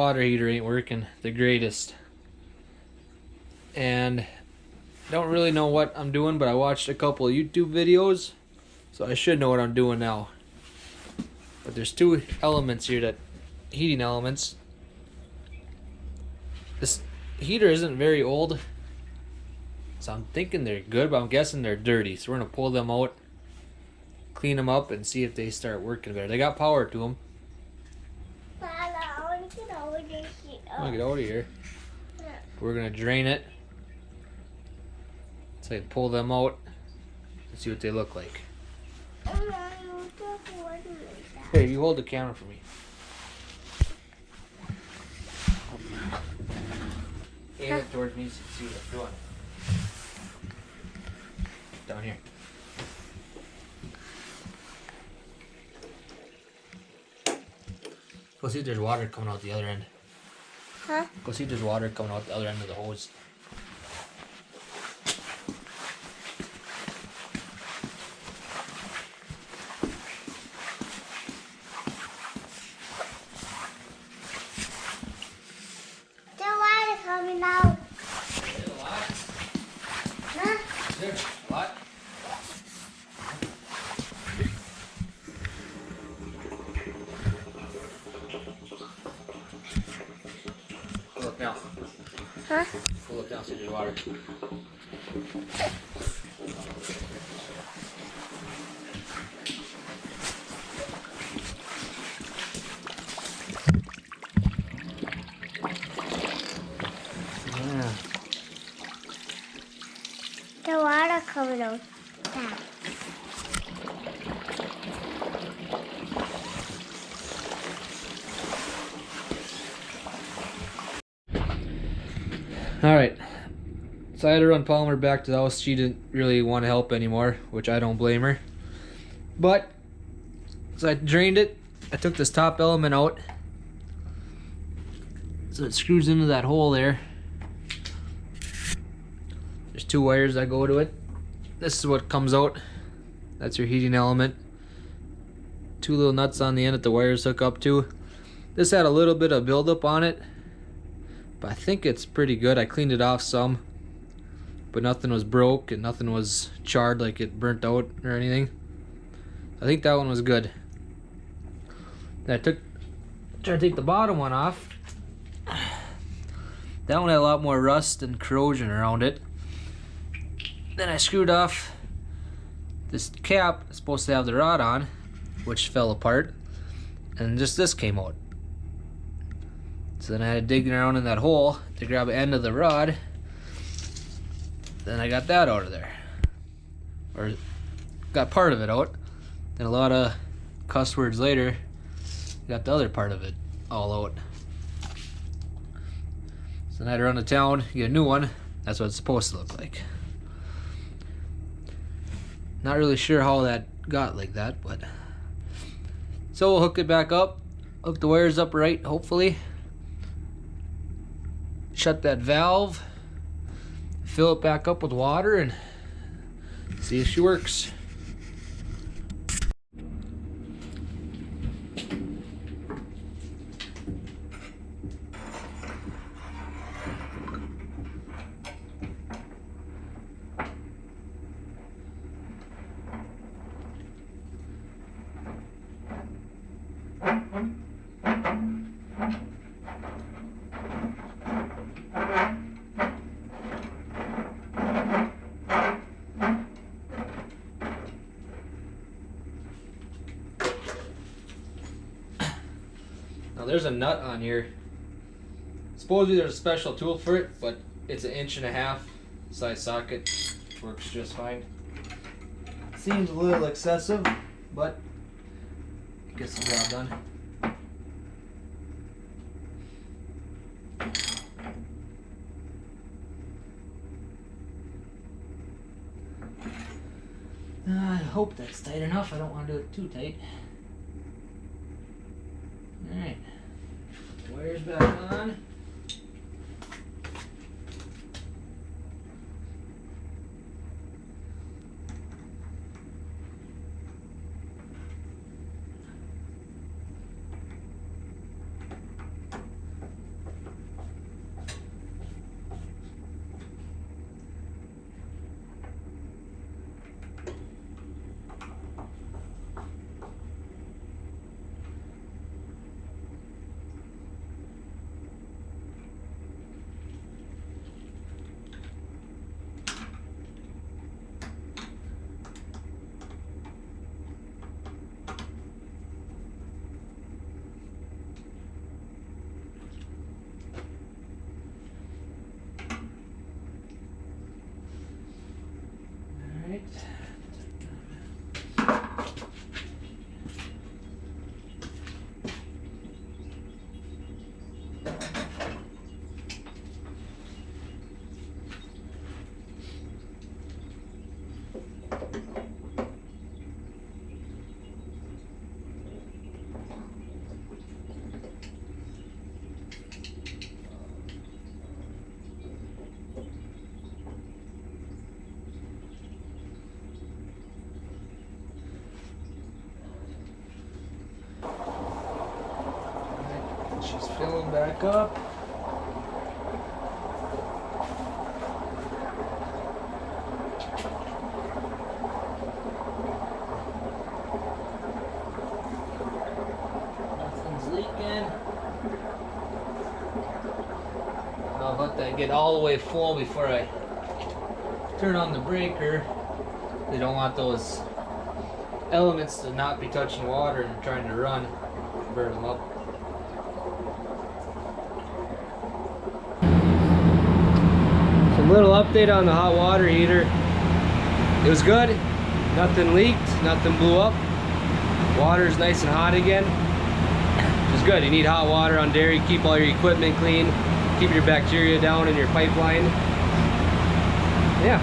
water heater ain't working the greatest. And don't really know what I'm doing, but I watched a couple of YouTube videos, so I should know what I'm doing now. But there's two elements here, that heating elements. This heater isn't very old, so I'm thinking they're good, but I'm guessing they're dirty. So we're gonna pull them out, clean them up, and see if they start working better. They got power to them. I want to get over this. I want to get out of here. We're gonna drain it. So I pull them out and see what they look like. Hey, you hold the camera for me. Aim it towards me so you can see what I'm doing. Down here. Go see if there's water coming out the other end. Huh? Go see if there's water coming out the other end of the hose. The water coming out. There's a lot. Huh? There's a lot. Go look now. Huh? Go look down, see if there's water. Yeah. The water coming out. Yeah. Alright. So I had to run Palmer back to the house. She didn't really want to help anymore, which I don't blame her. But, so I drained it. I took this top element out. So it screws into that hole there. There's two wires that go to it. This is what comes out. That's your heating element. Two little nuts on the end that the wires hook up to. This had a little bit of buildup on it, but I think it's pretty good. I cleaned it off some, but nothing was broke and nothing was charred, like it burnt out or anything. I think that one was good. Then I tried to take the bottom one off. That one had a lot more rust and corrosion around it. Then I screwed off this cap. It's supposed to have the rod on, which fell apart, and just this came out. So then I had to dig around in that hole to grab the end of the rod. Then I got that out of there, or got part of it out. Then a lot of cuss words later, got the other part of it all out. So then I had to run to town, get a new one. That's what it's supposed to look like. Not really sure how that got like that, but so we'll hook it back up, hook the wires up right, hopefully. Shut that valve, fill it back up with water, and see if she works. Now there's a nut on here. Supposedly there's a special tool for it, but it's 1.5 inch size socket. Works just fine. Seems a little excessive, but gets the job done. I hope that's tight enough. I don't want to do it too tight. Alright. Wires back on. back up. Nothing's leaking. I'll let that get all the way full before I turn on the breaker. They don't want those elements to not be touching water and trying to run, burn them up. So a little update on the hot water heater. It was good. Nothing leaked, nothing blew up. Water's nice and hot again. Which is good. You need hot water on dairy. Keep all your equipment clean. Keep your bacteria down in your pipeline. Yeah.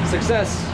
Success.